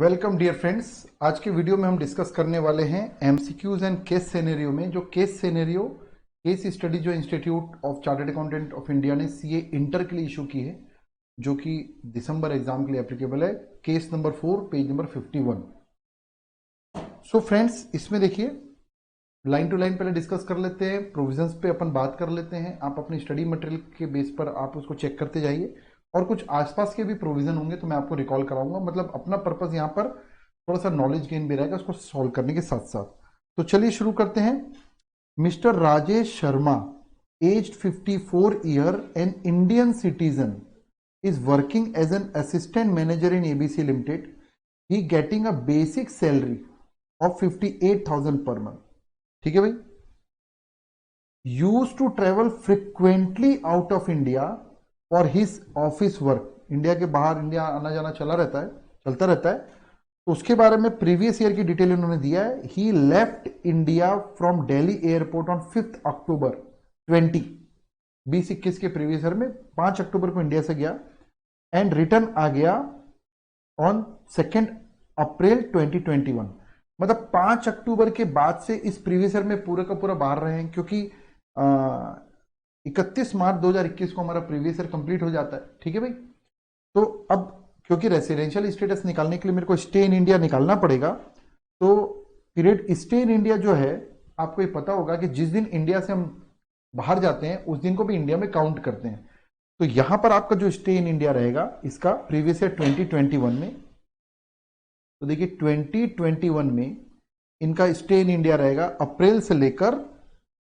Welcome dear friends. आज के video में हम डिस्कस करने वाले हैं एमसीक्यूज एंड केस सिनेरियो में जो केस सिनेरियो केस स्टडी जो institute of chartered accountant of India ने सीए इंटर के लिए इशू की है, जो कि दिसंबर एग्जाम के लिए एप्लीकेबल है। Case number 4 page number 51। So friends, इसमें देखिए लाइन टू लाइन पहले डिस्कस कर लेते हैं, प्रोविजंस पे अपन बात कर लेते हैं। आप अपनी स्टडी मटेरियल के बेस पर आप उसको चेक करते जाइए और कुछ आसपास के भी प्रोविजन होंगे तो मैं आपको रिकॉल कराऊंगा। मतलब अपना पर्पस यहाँ पर थोड़ा सा नॉलेज गेन भी रहेगा उसको सॉल्व करने के साथ साथ। तो चलिए शुरू करते हैं। Mister Rajesh Sharma, aged 54 year an Indian citizen, is working as an assistant manager in ABC limited. He getting a basic salary of 58,000 per month. ठीक है भाई। Use to travel frequently out of India for his office work. India के बाहर India आना जाना चलता रहता है। तो उसके बारे में प्रीवियस ईयर की डिटेल इन्होंने दिया है। He left India from Delhi airport on 5 October 2021 के प्रीवियस ईयर में 5 अक्टूबर को इंडिया से गया एंड रिटर्न आ गया ऑन 2 अप्रैल 2021। मतलब 5 अक्टूबर के बाद से इस प्रीवियस ईयर में पूरा का पूरा बाहर रहे हैं, क्योंकि 31 मार्च 2021 को हमारा प्रीवियस ईयर कंप्लीट हो जाता है। ठीक है भाई। तो अब क्योंकि रेसिडेंशियल स्टेटस निकालने के लिए मेरे को स्टे इन इंडिया निकालना पड़ेगा, तो पीरियड स्टे इन इंडिया जो है, आपको ये पता होगा कि जिस दिन इंडिया से हम बाहर जाते हैं उस दिन को भी इंडिया में काउंट करते हैं। तो यहां पर आपका जो स्टे इन इंडिया रहेगा इसका प्रीवियस ईयर 2021 में, तो देखिए 2021 में इनका स्टे इन इंडिया रहेगा अप्रैल से लेकर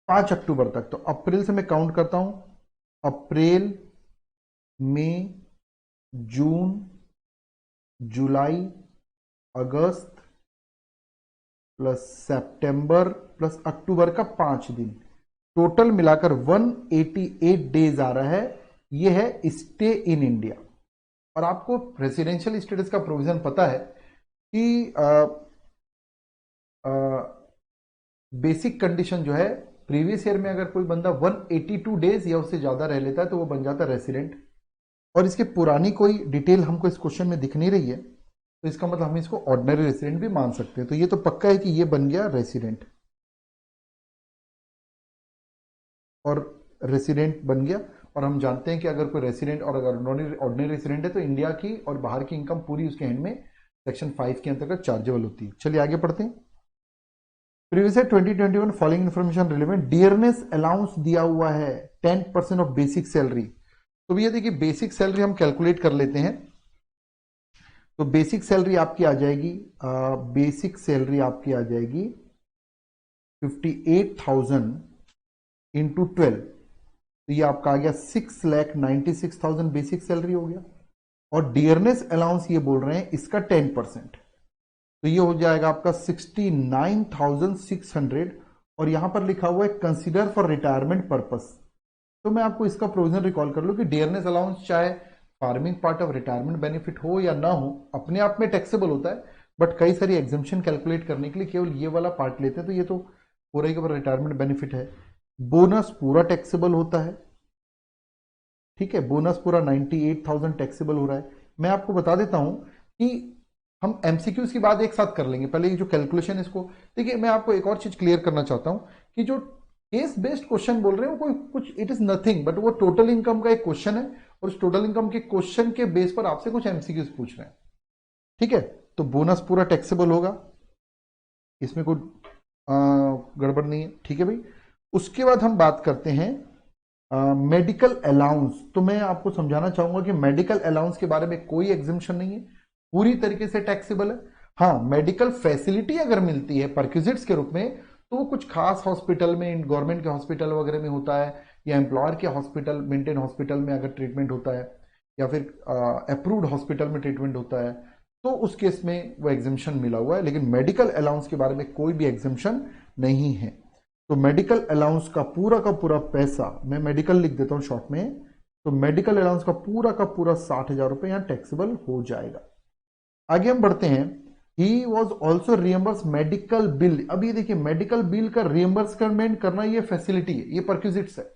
5 अक्टूबर तक। तो अप्रैल से मैं काउंट करता हूं, अप्रैल, मई, जून, जुलाई, अगस्त प्लस सितंबर प्लस अक्टूबर का 5 दिन, टोटल मिलाकर 188 डेज आ रहा है। यह है स्टे इन इंडिया। और आपको रेसिडेंशियल स्टेटस का प्रोविजन पता है कि बेसिक कंडीशन जो है, प्रीवियस ईयर में अगर कोई बंदा 182 डेज या उससे ज्यादा रह लेता है तो वो बन जाता है रेसिडेंट। और इसकी पुरानी कोई डिटेल हमको इस क्वेश्चन में दिख नहीं रही है, तो इसका मतलब हम इसको ऑर्डिनरी रेसिडेंट भी मान सकते हैं। तो ये तो पक्का है कि ये बन गया रेसिडेंट, और रेसिडेंट बन गया। और हम जानते हैं कि अगर कोई रेसिडेंट और अगर ऑर्डिनरी रेसिडेंट है तो इंडिया की और बाहर की इनकम पूरी उसके हैंड में सेक्शन 5 के अंतर्गत चार्जेबल होती है। चलिए आगे पढ़ते हैं। Previous 2021 following information relevant. Dearness allowance दिया हुआ है 10% ऑफ बेसिक सैलरी। तो भैया देखिए, बेसिक सैलरी हम कैलकुलेट कर लेते हैं। तो बेसिक सैलरी आपकी आ जाएगी, बेसिक सैलरी आपकी आ जाएगी 58,000 इंटू 12। तो ये आपका आ गया 6,96,000 बेसिक सैलरी हो गया। और डियरनेस अलाउंस ये बोल रहे हैं इसका 10%, तो ये हो जाएगा आपका 69,600। और यहां पर लिखा हुआ है कंसीडर फॉर रिटायरमेंट पर्पस। तो मैं आपको इसका प्रोविजन रिकॉल कर लूं कि डियरनेस अलाउंस चाहे farming part of retirement benefit हो या ना हो, अपने आप में टैक्सेबल होता है। बट कई सारी एग्जाम्पशन कैलकुलेट करने के लिए केवल ये वाला पार्ट लेते हैं, तो ये तो पूरा ही पूरा रिटायरमेंट बेनिफिट है। बोनस पूरा टैक्सेबल होता है। ठीक है, बोनस पूरा 98,000 टैक्सेबल हो रहा है। मैं आपको बता देता हूं कि हम एमसीक्यूज की बात एक साथ कर लेंगे। पहले ये जो कैलकुलेशन इसको देखिए, मैं आपको एक और चीज क्लियर करना चाहता हूं कि जो केस बेस्ड क्वेश्चन बोल रहे हैं वो कोई कुछ इट इज नथिंग बट वो टोटल इनकम का एक क्वेश्चन है, और उस टोटल इनकम के क्वेश्चन के बेस पर आपसे कुछ एमसीक्यूज पूछ रहे हैं। ठीक है, तो बोनस पूरा टैक्सेबल होगा, इसमें कोई गड़बड़ नहीं है। ठीक है भाई। उसके बाद हम बात करते हैं मेडिकल अलाउंस। तो मैं आपको समझाना चाहूंगा कि मेडिकल अलाउंस के बारे में कोई एग्जाम्पशन नहीं है, पूरी तरीके से टैक्सेबल है। हाँ, मेडिकल फैसिलिटी अगर मिलती है परक्यूजिट्स के रूप में, तो वो कुछ खास हॉस्पिटल में, गवर्नमेंट के हॉस्पिटल वगैरह में होता है, या एम्प्लॉयर के हॉस्पिटल मेंटेन हॉस्पिटल में अगर ट्रीटमेंट होता है, या फिर अप्रूव्ड हॉस्पिटल में ट्रीटमेंट होता है, तो उस केस में वो एग्जाम्पशन मिला हुआ है। लेकिन मेडिकल अलाउंस के बारे में कोई भी एग्जाम्पशन नहीं है। तो मेडिकल अलाउंस का पूरा पैसा, मैं मेडिकल लिख देता हूं शॉर्ट में, तो मेडिकल अलाउंस का पूरा 60,000 रुपए यहां टैक्सेबल हो जाएगा। आगे हम बढ़ते हैं। ही was also reimburse medical bill. अब ये देखिए, मेडिकल बिल का रियम्बर्समेंट करना ये फैसिलिटी है, ये परक्यूजिट्स है।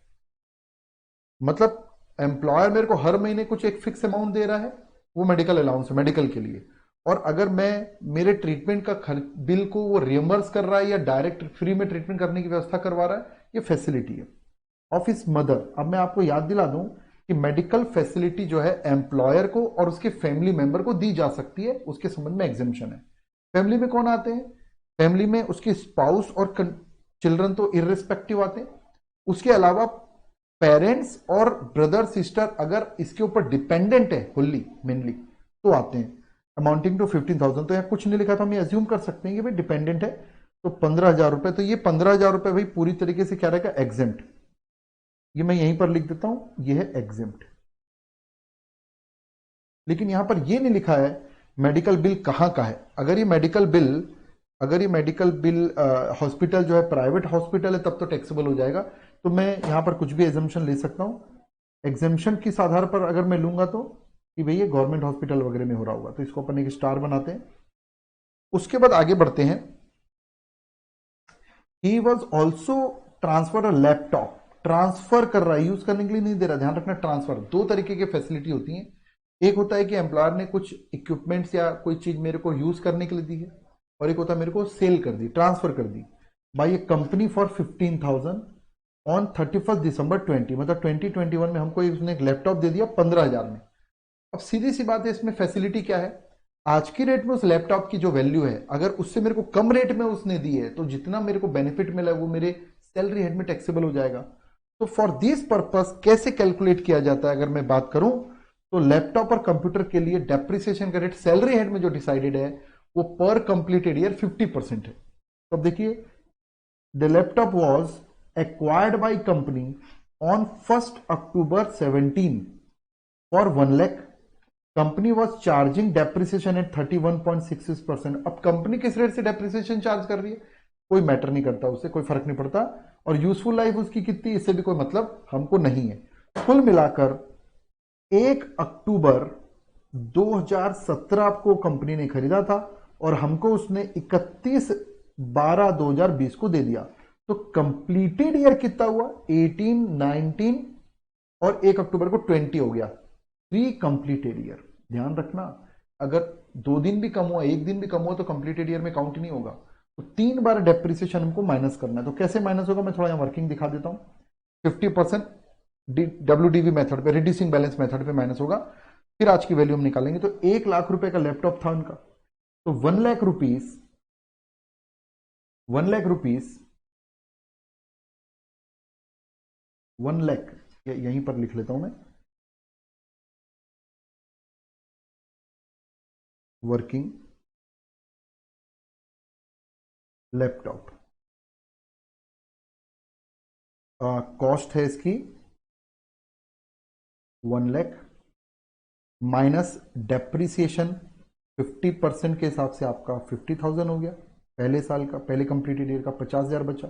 मतलब एम्प्लॉयर मेरे को हर महीने कुछ एक फिक्स अमाउंट दे रहा है, वो मेडिकल अलाउंस है मेडिकल के लिए, और अगर मैं मेरे ट्रीटमेंट का बिल को वो रियम्बर्स कर रहा है या डायरेक्ट फ्री में ट्रीटमेंट करने की व्यवस्था करवा रहा है, ये फैसिलिटी है ऑफ हिज मदर। अब मैं आपको याद दिला दूं कि मेडिकल फैसिलिटी जो है एम्प्लॉयर को और उसके फैमिली मेंबर को दी जा सकती है, उसके संबंध में एग्जेम्पशन है। फैमिली में कौन आते हैं? फैमिली में उसके स्पाउस और चिल्ड्रन तो इररिस्पेक्टिव आते हैं, उसके अलावा पेरेंट्स और ब्रदर सिस्टर अगर इसके ऊपर डिपेंडेंट है फुल्ली मेनली तो आते हैं, अमाउंटिंग टू 15,000। तो यहाँ कुछ नहीं लिखा था, हम ये अज्यूम कर सकते हैं कि भाई डिपेंडेंट है तो 15,000 रुपए। तो ये 15,000 रुपए भाई पूरी तरीके से क्या रहेगा? एग्जेम्प्ट। ये मैं यहीं पर लिख देता हूं, ये है एग्जेम्प्ट। लेकिन यहां पर ये नहीं लिखा है मेडिकल बिल कहां का है। अगर ये मेडिकल बिल हॉस्पिटल जो है प्राइवेट हॉस्पिटल है तब तो टैक्सेबल हो जाएगा। तो मैं यहां पर कुछ भी एग्जम्पशन ले सकता हूं। एग्जेम्पशन किस आधार पर अगर मैं लूंगा तो कि भाई ये गवर्नमेंट हॉस्पिटल वगैरह में हो रहा होगा, तो इसको अपन एक स्टार बनाते हैं। उसके बाद आगे बढ़ते हैं। ही was also transfer a laptop, transfer कर रहा है, यूज करने के लिए नहीं दे रहा। ध्यान रखना, ट्रांसफर दो तरीके की फैसिलिटी होती है। एक होता है कि एम्प्लॉयर ने कुछ इक्विपमेंट्स या कोई चीज मेरे को यूज करने के लिए दी है, और एक होता है मेरे को सेल कर दी, ट्रांसफर कर दी by a company for 15,000 on 31 December 20, मतलब 2021 में हमको उसने एक लैपटॉप दे दिया 15,000 में। अब सीधी सी बात है, इसमें फैसिलिटी क्या है? आज की रेट में उस लैपटॉप की जो वैल्यू है अगर उससे मेरे को कम रेट में उसने दी है तो जितना मेरे को बेनिफिट मिला है वो मेरे सैलरी हेड में टैक्सेबल हो जाएगा। तो फॉर दिस पर्पस कैसे कैलकुलेट किया जाता है अगर मैं बात करूं तो लैपटॉप और कंप्यूटर के लिए डेप्रिसिएशन का रेट सैलरी हेड में जो डिसाइडेड है वो पर कंप्लीटेड ईयर 50% है। तो अब देखिए, the laptop was acquired by company on 1 October 17 for 1 lakh. Company was charging depreciation eight 31.66%। अब कंपनी किस रेट से डेप्रिसिएशन चार्ज कर रही है कोई मैटर नहीं करता, उससे कोई फर्क नहीं पड़ता, और यूजफुल लाइफ उसकी कितनी इससे भी कोई मतलब हमको नहीं है। कुल मिलाकर 1 अक्टूबर 2017 आपको कंपनी ने खरीदा था और हमको उसने 31/12/2020 को दे दिया। तो कंप्लीटेड ईयर कितना हुआ? 18, 19 और 1 अक्टूबर को 20 हो गया, 3 कंप्लीटेड ईयर। ध्यान रखना, अगर 2 दिन भी कम हुआ, 1 दिन भी कम हुआ तो कंप्लीटेड ईयर में काउंट नहीं होगा। तो 3 बार डेप्रिसिएशन हमको माइनस करना है। तो कैसे माइनस होगा मैं थोड़ा यहां वर्किंग दिखा देता हूं। 50% WDV मेथड पे, रिड्यूसिंग बैलेंस मेथड पे माइनस होगा। फिर आज की वैल्यू हम निकालेंगे। तो 1 लाख रुपए का लैपटॉप था उनका, तो 1 लाख रुपीज 1 लाख रुपीज 1 लाख, यहीं पर लिख लेता हूं मैं, वर्किंग लैपटॉप कॉस्ट है इसकी 1 लाख माइनस डेप्रिसिएशन 50% के हिसाब से आपका 50,000 हो गया पहले साल का, पहले कंप्लीटेड ईयर का 50,000 बचा।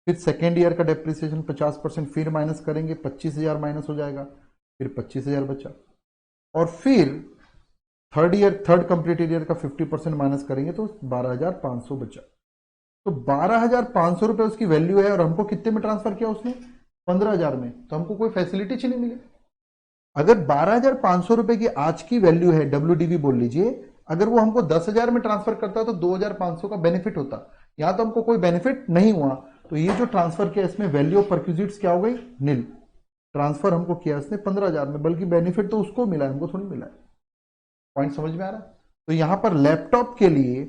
फिर सेकेंड ईयर का डेप्रिसिएशन 50% फिर माइनस करेंगे, 25,000 माइनस हो जाएगा, फिर 25,000 बचा। और फिर थर्ड कंप्लीटेड ईयर का 50% माइनस करेंगे तो 12,500 बचा। तो 12,500 रुपए उसकी वैल्यू है और हमको कितने में ट्रांसफर किया उसने? 15,000 में। तो हमको कोई फैसिलिटी नहीं मिली। अगर 12,500 रुपए की आज की वैल्यू है, WDV बोल लीजिए, अगर वो हमको 10,000 में ट्रांसफर करता तो 2,500 का बेनिफिट होता। यहां तो हमको कोई बेनिफिट नहीं हुआ, तो ये जो ट्रांसफर किया इसमें वैल्यू ऑफ परक्यूजिट्स क्या हो गई? नील। ट्रांसफर हमको किया इसने 15,000 में, बल्कि बेनिफिट तो उसको मिला है, हमको थोड़ी मिला है। पॉइंट समझ में आ रहा है? तो यहां पर लैपटॉप के लिए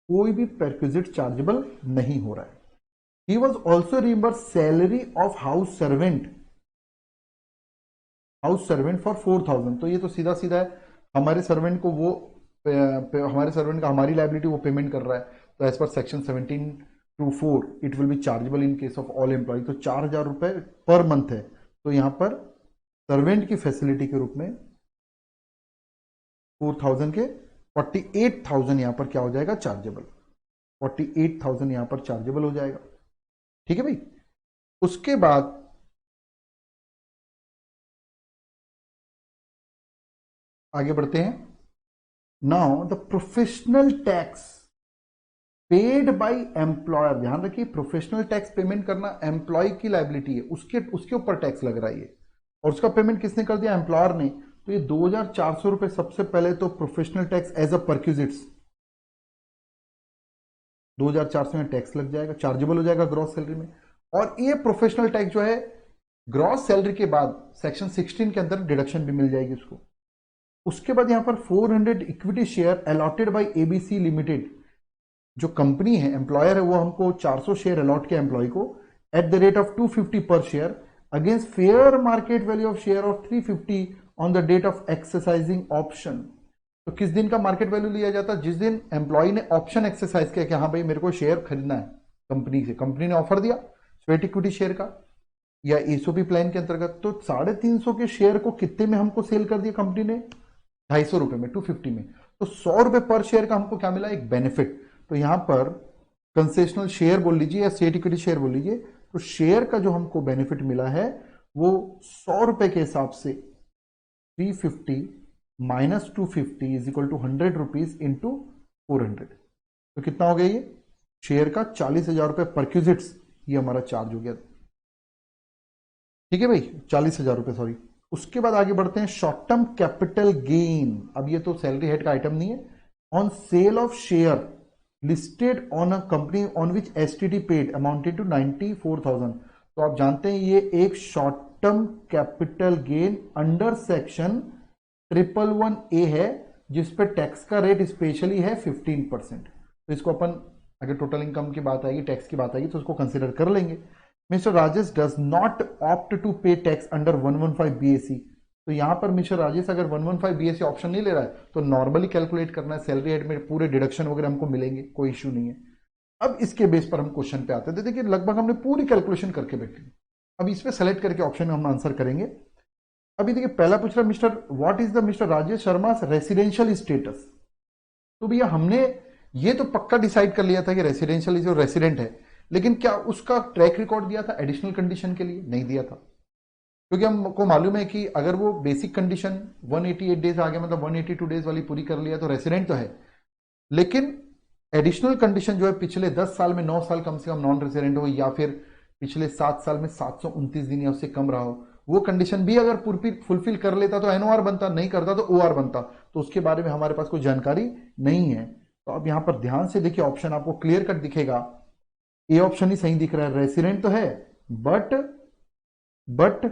कोई भी परक्यूजिट चार्जेबल नहीं हो रहा है। He was also reimburse salary of house servant for 4,000। तो ये तो सीधा सीधा है, हमारे सर्वेंट को वो हमारे सर्वेंट का हमारी लाइबिलिटी वो पेमेंट कर रहा है। तो as per section 17(2)(4 it will be chargeable in case of all employ. तो 4,000 रुपए पर मंथ है। तो यहां पर सर्वेंट की फैसिलिटी के रूप में 4,000 के 48,000 यहां पर क्या हो जाएगा? चार्जेबल। 48,000 यहां पर चार्जेबल हो जाएगा। ठीक है भाई। उसके बाद आगे बढ़ते हैं। Now the professional tax paid by employer. ध्यान रखिए, प्रोफेशनल टैक्स पेमेंट करना एम्प्लॉय की लाइबिलिटी है, उसके ऊपर टैक्स लग रहा है ये, और उसका पेमेंट किसने कर दिया? एम्प्लॉयर ने। तो ये 2,400 रुपए सबसे पहले तो professional tax as a perquisites 2,400 में टैक्स लग जाएगा, चार्जेबल हो जाएगा ग्रॉस सैलरी में। और ये प्रोफेशनल टैक्स जो है ग्रॉस सैलरी के बाद सेक्शन 16 के अंदर डिडक्शन भी मिल जाएगी उसको। उसके बाद यहां पर 400 equity share allotted by ABC limited, जो कंपनी है एम्प्लॉयर है वो हमको 400 शेयर अलॉट किया एम्प्लॉय को at the rate of 250 per share against fair market value of share of 350 on the date of exercising option. तो किस दिन का मार्केट वैल्यू लिया जाता है? जिस दिन एम्प्लॉय ने ऑप्शन एक्सरसाइज किया कि हाँ भाई मेरे को शेयर खरीदना है कंपनी से, कंपनी ने ऑफर दिया स्वेट इक्विटी शेयर का या एसओपी प्लान के अंतर्गत, तो 350 के शेयर को कितने में हमको सेल कर दिया कंपनी ने? 250 रुपए में, 250 में। तो 100 रुपए पर शेयर का हमको क्या मिला? एक बेनिफिट। तो यहां पर कंसेशनल शेयर बोल लीजिए या स्टेट इक्विटी शेयर बोल लीजिए, तो शेयर का जो हमको बेनिफिट मिला है वो 100 रुपए के हिसाब से 350 minus 250 is equal to 100 rupees into 400। तो कितना हो गया ये? शेयर का 40,000 रुपए परक्यूजिट्स ये हमारा चार्ज हो गया। ठीक है भाई, 40,000 रुपए, सॉरी। उसके बाद आगे बढ़ते हैं शॉर्ट टर्म कैपिटल गेन। अब ये तो सैलरी हेड का आइटम नहीं है। On sale of share listed on a company on which STT paid amounted to 94,000। तो आप जानते हैं ये एक short term capital gain under section 111A है, जिस पे टैक्स का रेट स्पेशली है 15%। तो इसको अपन अगर टोटल इनकम की बात आएगी, टैक्स की बात आएगी, तो उसको कंसिडर कर लेंगे। Mister Rajesh does not opt to pay tax under 115 BAC. तो यहां पर मिस्टर राजेश अगर 115 बीएसी ऑप्शन नहीं ले रहा है तो नॉर्मली कैलकुलेट करना है, सैलरी हेड में पूरे डिडक्शन वगैरह हमको मिलेंगे, कोई इश्यू नहीं है। अब इसके बेस पर हम क्वेश्चन पे आते थे। देखिए लगभग हमने पूरी कैलकुलेशन करके बैठे। अब इसमें सेलेक्ट करके ऑप्शन में हम आंसर करेंगे। अभी देखिए पहला पूछ रहा mister what is the mister Rajesh Sharma residential status. तो भैया हमने ये तो पक्का डिसाइड कर लिया था कि रेसिडेंशियल जो रेसिडेंट है, लेकिन क्या उसका ट्रैक रिकॉर्ड दिया था एडिशनल कंडीशन के लिए? नहीं दिया था, क्योंकि हमको मालूम है कि अगर वो बेसिक कंडीशन 188 डेज आ गया, मतलब 182 डेज वाली पूरी कर लिया तो रेसिडेंट तो है, लेकिन एडिशनल कंडीशन जो है पिछले 10 साल में 9 साल कम से कम नॉन रेसिडेंट हो या फिर पिछले 7 साल में 729 दिन या उससे कम रहा हो, वो कंडीशन भी अगर फुलफिल कर लेता तो एनओआर बनता, नहीं करता तो ओआर बनता। तो उसके बारे में हमारे पास कोई जानकारी नहीं है। तो अब यहां पर ध्यान से देखिए, ऑप्शन आपको क्लियर कट दिखेगा। ए ऑप्शन ही सही दिख रहा है, रेसिडेंट तो है but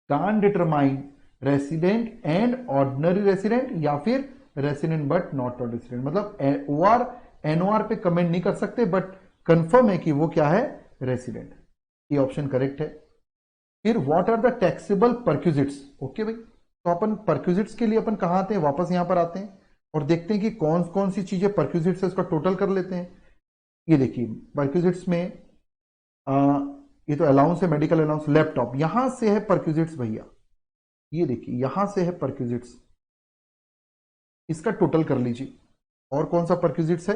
can determine resident and ordinary resident या फिर resident but not a resident. मतलब ओआर एनओआर पे कमेंट नहीं कर सकते, बट कंफर्म है कि वो क्या है? रेसिडेंट। ये ऑप्शन करेक्ट है। फिर what are the taxable perquisites. Okay भाई, तो अपन परक्यूजिट्स के लिए अपन कहां आते हैं? वापस यहां पर आते हैं और देखते हैं कि कौन कौन सी चीजें परक्यूजिट्स है, उसका टोटल कर लेते हैं। ये देखिए परक्यूजिट्स में ये तो अलाउंस है, मेडिकल अलाउंस, लैपटॉप, यहां से है परक्यूजिट्स भैया। ये देखिए यहां से है परक्यूजिट्स, इसका टोटल कर लीजिए। और कौन सा परक्यूजिट्स है?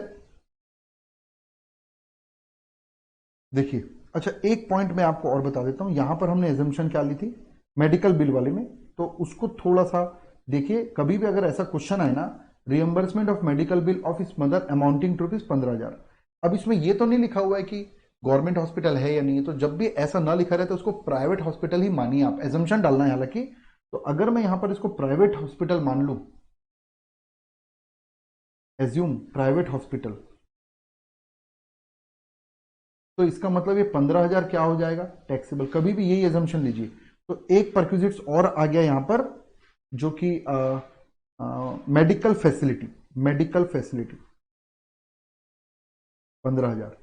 देखिए, अच्छा एक पॉइंट मैं आपको और बता देता हूं। यहां पर हमने एजम्पशन क्या ली थी मेडिकल बिल वाले में, तो उसको थोड़ा सा देखिए। कभी भी अगर ऐसा क्वेश्चन आए ना, reimbursement of medical bill of इस मदर अमाउंटिंग टू रुपीज 15,000। अब इसमें ये तो नहीं लिखा हुआ है कि गवर्नमेंट हॉस्पिटल है या नहीं है, तो जब भी ऐसा ना लिखा रहता है उसको प्राइवेट हॉस्पिटल ही मानिए आप। एजम्पशन डालना है हालांकि। तो अगर मैं यहां पर इसको प्राइवेट हॉस्पिटल मान लूं, एज्यूम प्राइवेट हॉस्पिटल, तो इसका मतलब ये 15,000 क्या हो जाएगा? टैक्सेबल। कभी भी यही एजम्पशन लीजिए। तो एक परक्यूजिट्स और आ गया यहां पर, जो कि मेडिकल फैसिलिटी, मेडिकल फैसिलिटी 15,000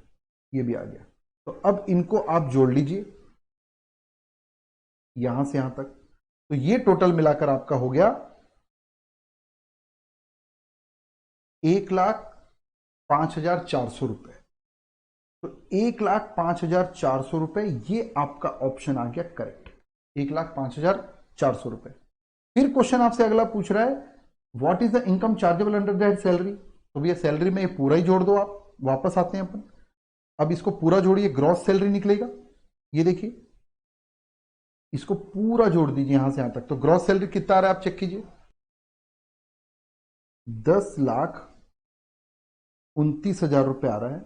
ये भी आ गया। तो अब इनको आप जोड़ लीजिए यहां से यहां तक, तो ये टोटल मिलाकर आपका हो गया 1,05,400 रुपए। तो 1,05,400 रुपए ये आपका ऑप्शन आ गया करेक्ट, 1,05,400 रुपए। फिर क्वेश्चन आपसे अगला पूछ रहा है what is the income chargeable under that salary. तो भैया सैलरी में ये पूरा ही जोड़ दो आप। वापस आते हैं अपन, अब इसको पूरा जोड़िए, ग्रॉस सैलरी निकलेगा। ये देखिए इसको पूरा जोड़ दीजिए यहां से यहां तक, तो ग्रॉस सैलरी कितना आ रहा है आप चेक कीजिए, 10,29,000 रुपए आ रहा है।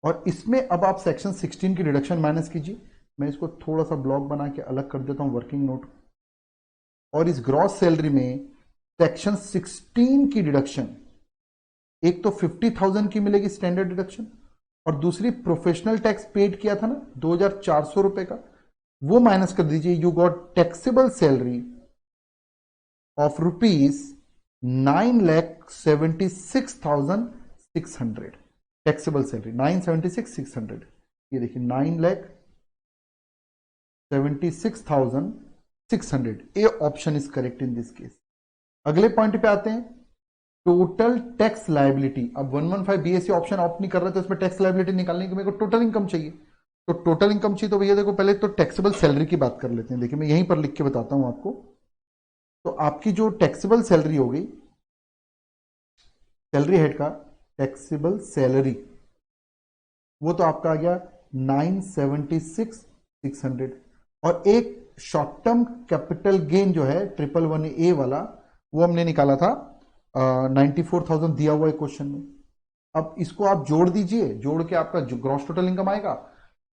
और इसमें अब आप सेक्शन 16 की डिडक्शन माइनस कीजिए। मैं इसको थोड़ा सा ब्लॉक बना के अलग कर देता हूं वर्किंग नोट। और इस ग्रॉस सैलरी में सेक्शन 16 की डिडक्शन, एक तो 50,000 की मिलेगी स्टैंडर्ड डिडक्शन, और दूसरी प्रोफेशनल टैक्स पेड किया था ना 2,400 रुपए का, वो माइनस कर दीजिए। You got taxable salary of ₹9,76,600। Taxable salary 976,600, ये देखिए 9,76,600, A option is correct in this case. अगले पॉइंट पे आते हैं, टोटल टैक्स लायबिलिटी। अब 115 बीएससी ऑप्शन ऑप्ट नहीं कर रहे तो इसमें टैक्स लायबिलिटी निकालने के मेरे को टोटल इनकम चाहिए। तो टोटल इनकम चाहिए तो भैया देखो पहले तो टैक्सेबल सैलरी की बात कर लेते हैं। देखिए मैं यहीं पर लिख के बताता हूं आपको। तो आपकी जो टैक्सेबल सैलरी हो गई, सैलरी हेड का टैक्सेबल सैलरी, वो तो आपका आ गया 976,600। और एक शॉर्ट टर्म कैपिटल गेन जो है 111A वाला, वो हमने निकाला था 94,000 दिया हुआ है क्वेश्चन में। अब इसको आप जोड़ दीजिए, जोड़ के आपका जो ग्रॉस टोटल इनकम आएगा,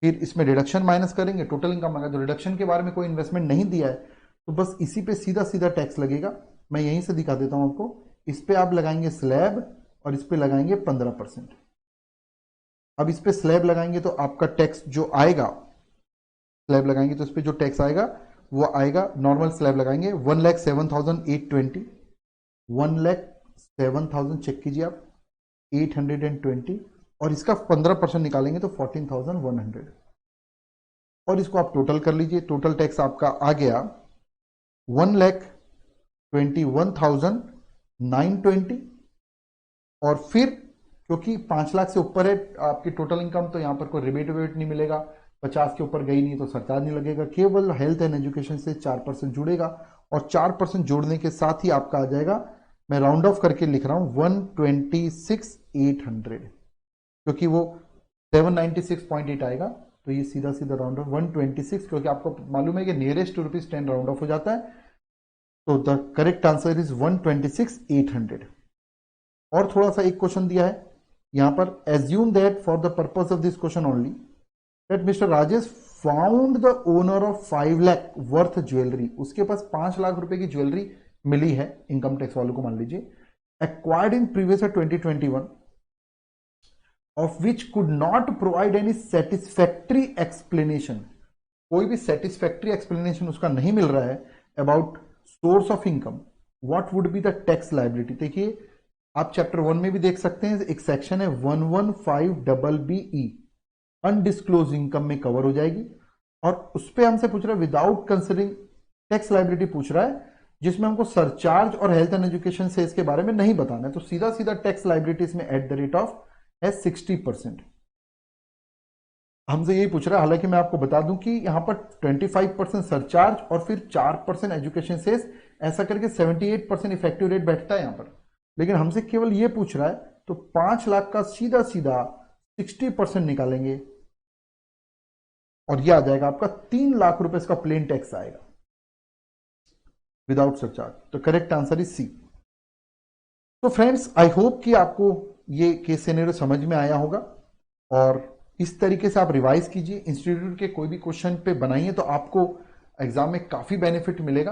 फिर इसमें रिडक्शन माइनस करेंगे, टोटल इनकम आएगा। जो रिडक्शन के बारे में कोई इन्वेस्टमेंट नहीं दिया है तो बस इसी पे सीधा सीधा टैक्स लगेगा। मैं यहीं से दिखा देता हूं आपको। इस पे आप लगाएंगे स्लैब और इस पे लगाएंगे 15%। अब इस पे स्लैब लगाएंगे तो आपका टैक्स जो आएगा, स्लैब लगाएंगे तो इस पे जो टैक्स आएगा वो आएगा, नॉर्मल स्लैब लगाएंगे 1,07,820, 1,07,000 चेक कीजिए आप, 820, और इसका 15% निकालेंगे तो 14,100। और इसको आप टोटल कर लीजिए, टोटल टैक्स आपका आ गया 1,21,920। और फिर क्योंकि 5 लाख से ऊपर है आपकी टोटल इनकम, तो यहां पर कोई रिबेट वेट नहीं मिलेगा। 50 के ऊपर गई नहीं तो सरचार्ज नहीं लगेगा। केवल हेल्थ एंड एजुकेशन से 4% जुड़ेगा, और 4% जोड़ने के साथ ही आपका आ जाएगा, मैं राउंड ऑफ करके लिख रहा हूं 126,800, क्योंकि वो 796.8 आएगा। तो ये सीधा सीधा राउंड ऑफ 126, क्योंकि आपको मालूम है कि नियरेस्ट टू ₹10 राउंड ऑफ हो जाता है। तो द करेक्ट आंसर इज 126,800। और थोड़ा सा एक क्वेश्चन दिया है यहां पर, assume that for the purpose of this question only that mister Rajesh found the owner of 5 lakh worth jewellery. उसके पास 5 लाख रुपए की ज्वेलरी मिली है, इनकम टैक्स वालों को मान लीजिए, acquired in previous 2021, of which could not provide any satisfactory explanation. कोई भी सेटिस्फैक्ट्री एक्सप्लेनेशन उसका नहीं मिल रहा है about source of income, what would be the tax liability. देखिए आप चैप्टर 1 में भी देख सकते हैं, एक सेक्शन है 115BBE, अनडिस्क्लोज इनकम में कवर हो जाएगी। और उस पर हमसे पूछ रहा है विदाउट कंसिडरिंग टैक्स लायबिलिटी पूछ रहा है, जिसमें हमको सरचार्ज और हेल्थ एंड एजुकेशन से इसके बारे में नहीं बताना है। तो सीधा सीधा टैक्स लायबिलिटीज में एट द रेट ऑफ है 60%। हमसे यही पूछ रहा है। हालांकि मैं आपको बता दूं कि यहां पर 25% सरचार्ज और फिर 4% एजुकेशन सेस, ऐसा करके 78% इफेक्टिव रेट बैठता है यहां पर। लेकिन हमसे केवल ये पूछ रहा है, तो 5 लाख का सीधा सीधा 60% निकालेंगे और ये आ जाएगा आपका 3 लाख रुपए इसका प्लेन टैक्स आएगा विदाउट सरचार्ज। तो करेक्ट आंसर इज सी। तो फ्रेंड्स आई होप कि आपको ये केस सिनेरियो समझ में आया होगा, और इस तरीके से आप रिवाइज कीजिए, इंस्टीट्यूट के कोई भी क्वेश्चन पे बनाइए तो आपको एग्जाम में काफी बेनिफिट मिलेगा।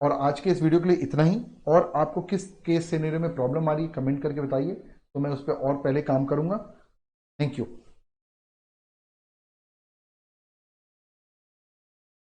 और आज के इस वीडियो के लिए इतना ही। और आपको किस केस सिनेरियो में प्रॉब्लम आ रही है कमेंट करके बताइए, तो मैं उस पर और पहले काम करूंगा। Thank you.